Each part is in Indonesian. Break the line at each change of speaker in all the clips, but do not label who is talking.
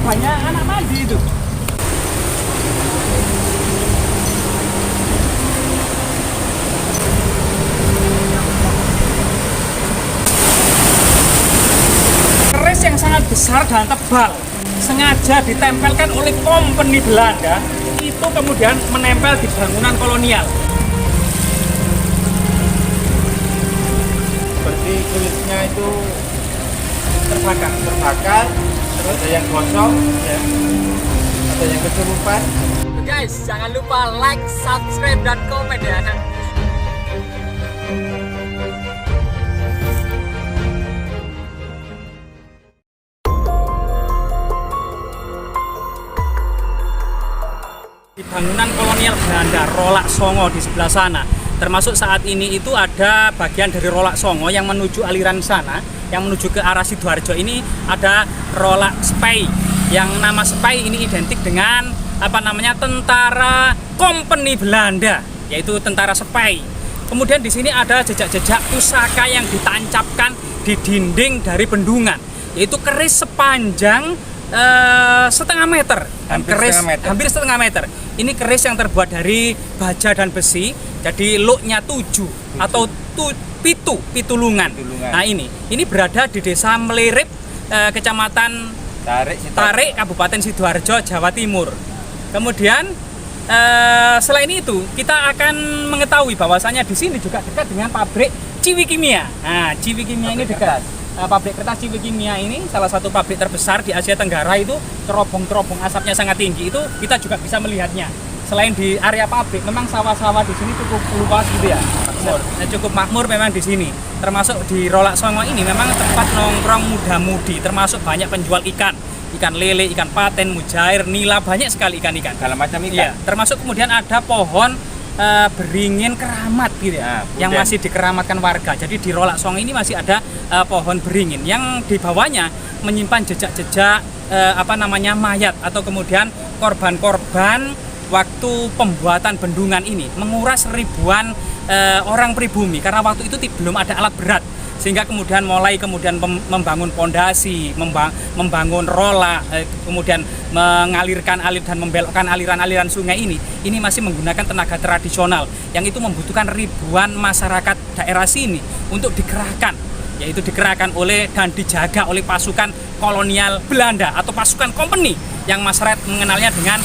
banyak anak mandi itu. Keris yang sangat besar dan tebal sengaja ditempelkan oleh kompeni Belanda, itu kemudian menempel di bangunan kolonial.
Seperti kulitnya itu terbakar, terus ada yang gosong, ya. Ada yang kesurupan.
Guys, jangan lupa like, subscribe, dan komen ya. Di bangunan kolonial Belanda, Rolak Songo di sebelah sana. Termasuk saat ini itu ada bagian dari Rolak Songo yang menuju aliran sana, yang menuju ke arah Sidoarjo. Ini ada Rolak Spey, yang nama Spey ini identik dengan tentara kompeni Belanda, yaitu tentara Spey. Kemudian di sini ada jejak-jejak pusaka yang ditancapkan di dinding dari bendungan, yaitu keris sepanjang setengah meter. Hampir setengah meter. Ini keris yang terbuat dari baja dan besi, jadi looknya 7 atau pitulungan. Nah ini berada di desa Melirip, kecamatan Tarik, Kabupaten Sidoarjo, Jawa Timur. Kemudian selain itu kita akan mengetahui bahwasanya di sini juga dekat dengan pabrik Ciwi Kimia. Nah, Ciwi Kimia ini dekat. Pabrik kertas Ciwi Kimia ini salah satu pabrik terbesar di Asia Tenggara, itu terobong-terobong asapnya sangat tinggi, itu kita juga bisa melihatnya. Selain di area pabrik, memang sawah-sawah di sini cukup luas gitu ya. Cukup makmur memang di sini. Termasuk di Rolak Songo ini memang tempat nongkrong muda-mudi, termasuk banyak penjual ikan lele, ikan paten, mujair, nila, banyak sekali ikan-ikan.
Segala macam ikan.
Ya, termasuk kemudian ada pohon beringin keramat gitu ya, yang masih dikeramatkan warga. Jadi di Rolak Songo ini masih ada pohon beringin yang di bawahnya menyimpan jejak-jejak mayat atau kemudian korban-korban waktu pembuatan bendungan ini, menguras ribuan orang pribumi karena waktu itu belum ada alat berat, sehingga kemudian membangun pondasi, membangun rolak, kemudian mengalirkan dan membelokkan aliran-aliran sungai ini masih menggunakan tenaga tradisional yang itu membutuhkan ribuan masyarakat daerah sini untuk dikerahkan, yaitu dikerahkan oleh dan dijaga oleh pasukan kolonial Belanda atau pasukan kompeni yang masyarakat mengenalnya dengan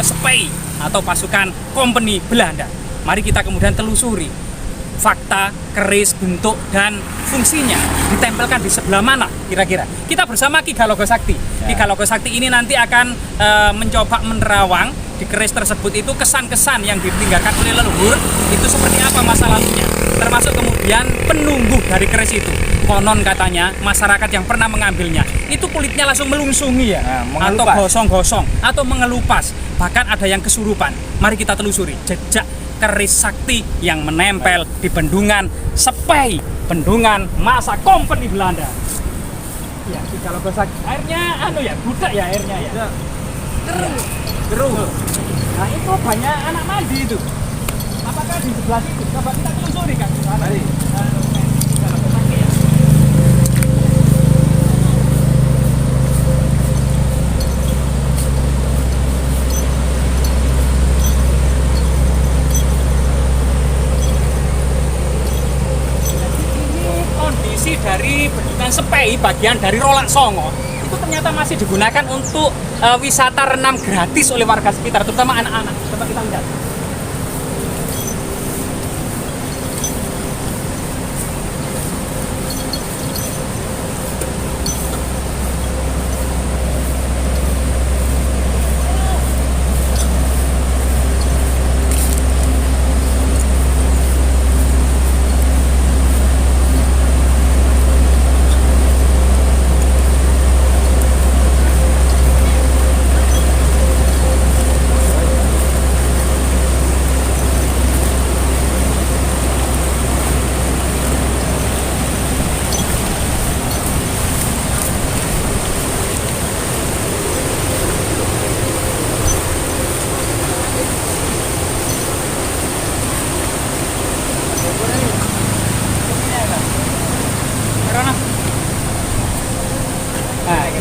Spey atau pasukan kompeni Belanda. Mari kita kemudian telusuri fakta keris, bentuk, dan fungsinya ditempelkan di sebelah mana kira-kira. Kita bersama Ki Galogo Sakti. Ki Galogo Sakti ini nanti akan mencoba menerawang di keris tersebut itu kesan-kesan yang ditinggalkan oleh leluhur itu seperti apa masa lalunya. Termasuk kemudian penunggu dari keris itu. Konon katanya masyarakat yang pernah mengambilnya itu kulitnya langsung melungsungi ya, atau gosong-gosong atau mengelupas, bahkan ada yang kesurupan. Mari kita telusuri jejak keris sakti yang menempel di bendungan Spey, bendungan masa kompeni Belanda. Ya, kalau Sakti airnya budak ya airnya ya. Keruh. Nah, itu banyak anak mandi itu. Apakah di sebelah situ? Coba kita telusuri kan. Mari. Dari bendungan Spey, bagian dari Rolak Songo itu ternyata masih digunakan untuk wisata renang gratis oleh warga sekitar, terutama anak-anak. Coba kita lihat.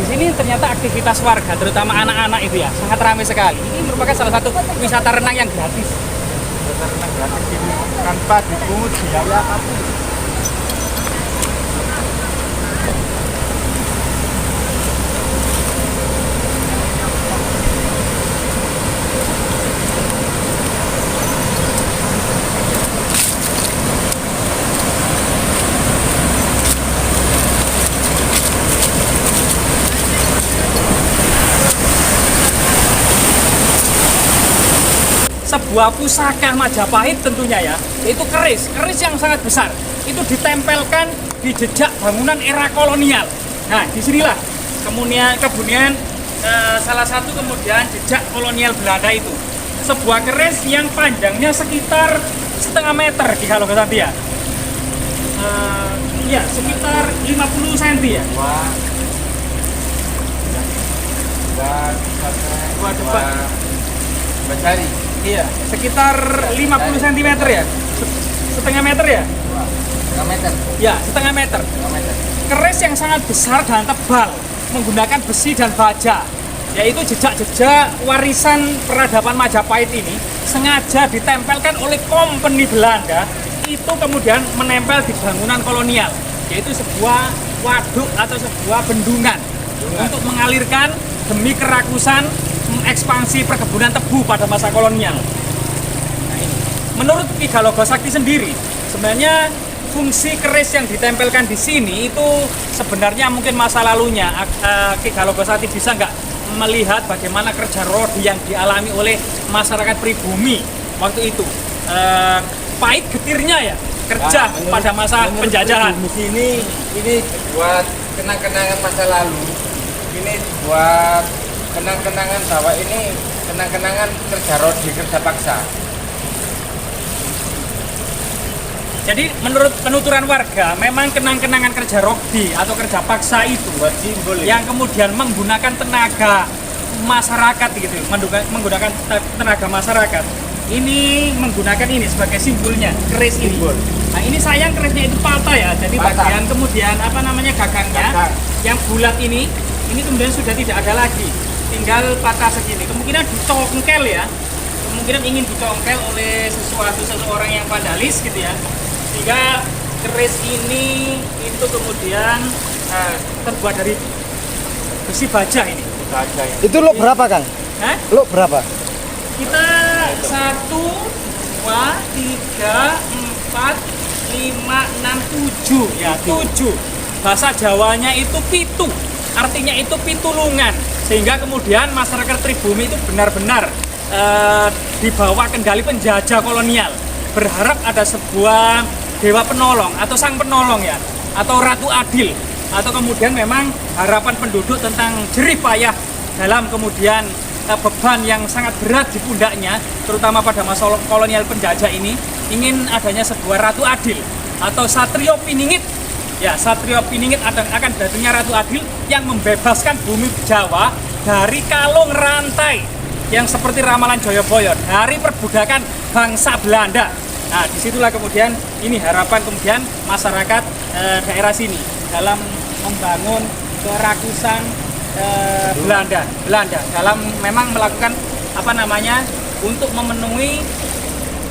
sini ternyata aktivitas warga, terutama anak-anak itu ya, sangat ramai sekali. Ini merupakan salah satu wisata renang yang gratis.
Wisata renang gratis ini tanpa dipungut biaya apapun.
Sebuah pusaka Majapahit tentunya ya, yaitu keris yang sangat besar. Itu ditempelkan di jejak bangunan era kolonial. Nah, disinilah kemudian salah satu kemudian jejak kolonial Belanda itu. Sebuah keris yang panjangnya sekitar setengah meter kalau nggak salah ya. Ya, sekitar 50 cm ya.
Dua jari.
Iya, sekitar 50 cm ya. Setengah meter ya?
Setengah meter.
Ya, setengah meter. Keris yang sangat besar dan tebal, menggunakan besi dan baja, yaitu jejak-jejak warisan peradaban Majapahit ini sengaja ditempelkan oleh kompeni Belanda, itu kemudian menempel di bangunan kolonial, yaitu sebuah waduk atau sebuah bendungan untuk mengalirkan demi kerakusan ekspansi perkebunan tebu pada masa kolonial. Menurut Ki Galogo Sakti sendiri, sebenarnya fungsi keris yang ditempelkan di sini itu sebenarnya mungkin masa lalunya Ki Galogo Sakti bisa nggak melihat bagaimana kerja roh yang dialami oleh masyarakat pribumi waktu itu. Pahit getirnya ya kerja pada masa penjajahan.
Di sini ini buat kenang-kenangan masa lalu. Ini buat kenang-kenangan bahwa ini kenang-kenangan kerja rodi, kerja paksa.
Jadi menurut penuturan warga, memang kenang-kenangan kerja rodi atau kerja paksa itu
Buat simbol
yang kemudian menggunakan tenaga masyarakat gitu, menggunakan tenaga masyarakat. Ini menggunakan ini sebagai simbolnya, keris ini. Nah, ini sayang kerisnya itu patah ya. Jadi bagian kemudian apa namanya gagangnya yang bulat ini kemudian sudah tidak ada lagi. Tinggal patah segini. Kemungkinan dicongkel ya. Kemungkinan ingin dicongkel oleh seseorang yang vandalis gitu ya. Sehingga keris ini itu kemudian terbuat dari besi baja ini.
Baja ya.
Itu lo berapa, Kang?
Hah?
Lo berapa?
Kita 1, 2, 3, 4, 5, 6, 7 ya 7. Bahasa Jawanya itu pitu, artinya itu pitulungan, sehingga kemudian masyarakat pribumi itu benar-benar di bawah kendali penjajah kolonial, berharap ada sebuah dewa penolong atau sang penolong ya, atau ratu adil, atau kemudian memang harapan penduduk tentang jerih payah dalam kemudian beban yang sangat berat di pundaknya, terutama pada masa kolonial penjajah ini, ingin adanya sebuah ratu adil atau Satrio Piningit. Ya, Satrio Piningit akan datangnya ratu adil yang membebaskan bumi Jawa dari kalung rantai yang seperti ramalan Joyoboyo, dari perbudakan bangsa Belanda. Nah, disitulah kemudian ini harapan kemudian masyarakat daerah sini dalam membangun kerakusan Belanda dalam memang melakukan apa namanya untuk memenuhi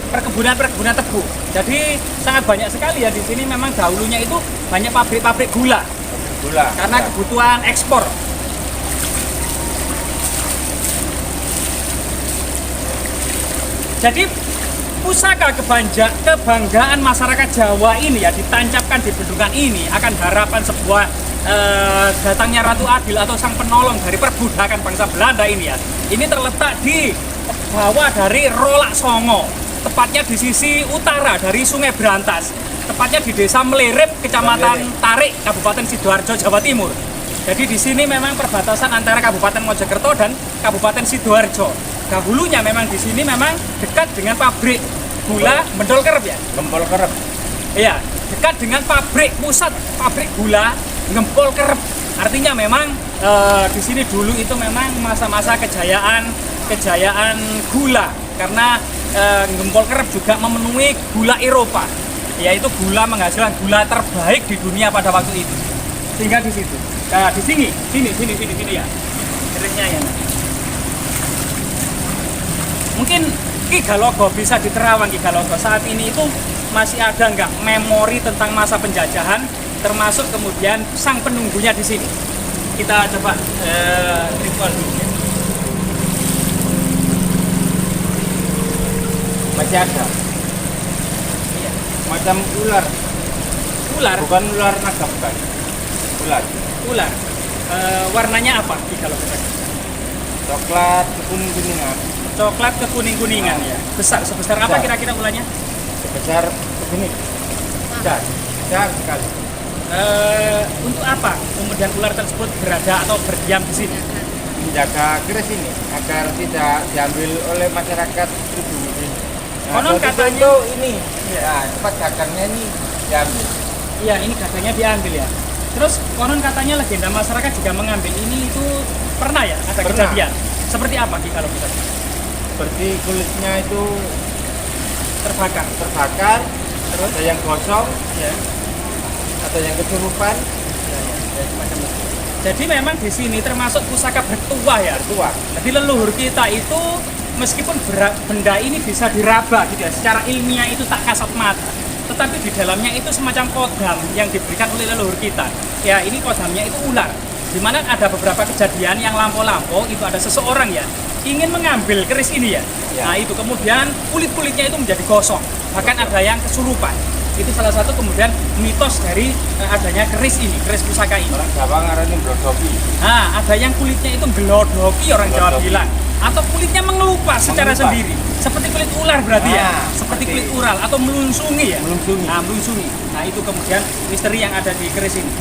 perkebunan tebu. Jadi sangat banyak sekali ya di sini, memang dahulunya itu banyak pabrik gula karena kebutuhan ekspor. Jadi pusaka kebanggaan masyarakat Jawa ini ya ditancapkan di bendungan ini akan harapan sebuah datangnya Ratu Adil atau sang penolong dari perbudakan bangsa Belanda ini ya. Ini terletak di bawah dari Rolak Songo, tepatnya di sisi utara dari Sungai Brantas, tepatnya di Desa Melerep, Kecamatan Tarik, Kabupaten Sidoarjo, Jawa Timur. Jadi di sini memang perbatasan antara Kabupaten Mojokerto dan Kabupaten Sidoarjo. Dahulunya memang di sini memang dekat dengan pabrik gula Mendol Kerep ya.
Gempol Kerep.
Iya, dekat dengan pusat pabrik gula Gempol Kerep. Artinya memang di sini dulu itu memang masa-masa kejayaan gula, karena Gempol Kerep juga memenuhi gula Eropa, yaitu gula menghasilkan gula terbaik di dunia pada waktu itu. Sehingga di situ. Nah, di sini ya. Kerisnya ya. Mungkin Ki Galogo bisa diterawang Ki Galogo. Saat ini itu masih ada nggak memori tentang masa penjajahan, termasuk kemudian sang penunggunya di sini. Kita coba ritual dulu ya.
Masih ada.
Iya.
Macam ular.
Ular.
Bukan ular naga, bukan. Ular.
Ular. Warnanya apa Ki Galogo?
Coklat kuning-kuningan.
Coklat kekuning-kuningan ya. Besar sebesar apa kira-kira ularnya?
Sebesar begini. Besar sekali.
Untuk apa kemudian ular tersebut berada atau berdiam di sini?
Menjaga keris ini agar tidak diambil oleh masyarakat pribumi.
Konon katanya
itu ini, ya tempat gagangnya ini diambil.
Iya, ini gagangnya diambil ya. Terus konon katanya legenda masyarakat juga mengambil ini itu pernah ya ada
Pernah.
kejadian. Seperti apa Ki kalau kita
Seperti kulitnya itu
terbakar?
terus ada yang gosong,
Ya.
ada yang kesurupan,
Ya, semacam itu. Jadi memang di sini termasuk pusaka bertuah ya.
tua.
Jadi leluhur kita itu meskipun benda ini bisa diraba gitu ya, secara ilmiah itu tak kasat mata, tetapi di dalamnya itu semacam kodam yang diberikan oleh leluhur kita. Ya ini kodamnya itu ular. Dimana ada beberapa kejadian yang lampau-lampau itu ada seseorang ya ingin mengambil keris ini ya.
Ya.
Nah itu kemudian kulit-kulitnya itu menjadi gosong, bahkan ada yang kesurupan. Itu salah satu kemudian mitos dari adanya keris ini, keris pusaka ini.
Orang Jawa ngarani blodoki.
Nah, ada yang kulitnya itu gelodoki orang Jawa
Gelodoki.
bilang, atau kulitnya mengelupas secara
Mengelupas.
sendiri, seperti kulit ular berarti ya,
Nah,
seperti
seperti
kulit ular atau melunsungi ya.
melunsungi.
Nah, melunsungi. Nah, itu kemudian misteri yang ada di keris ini.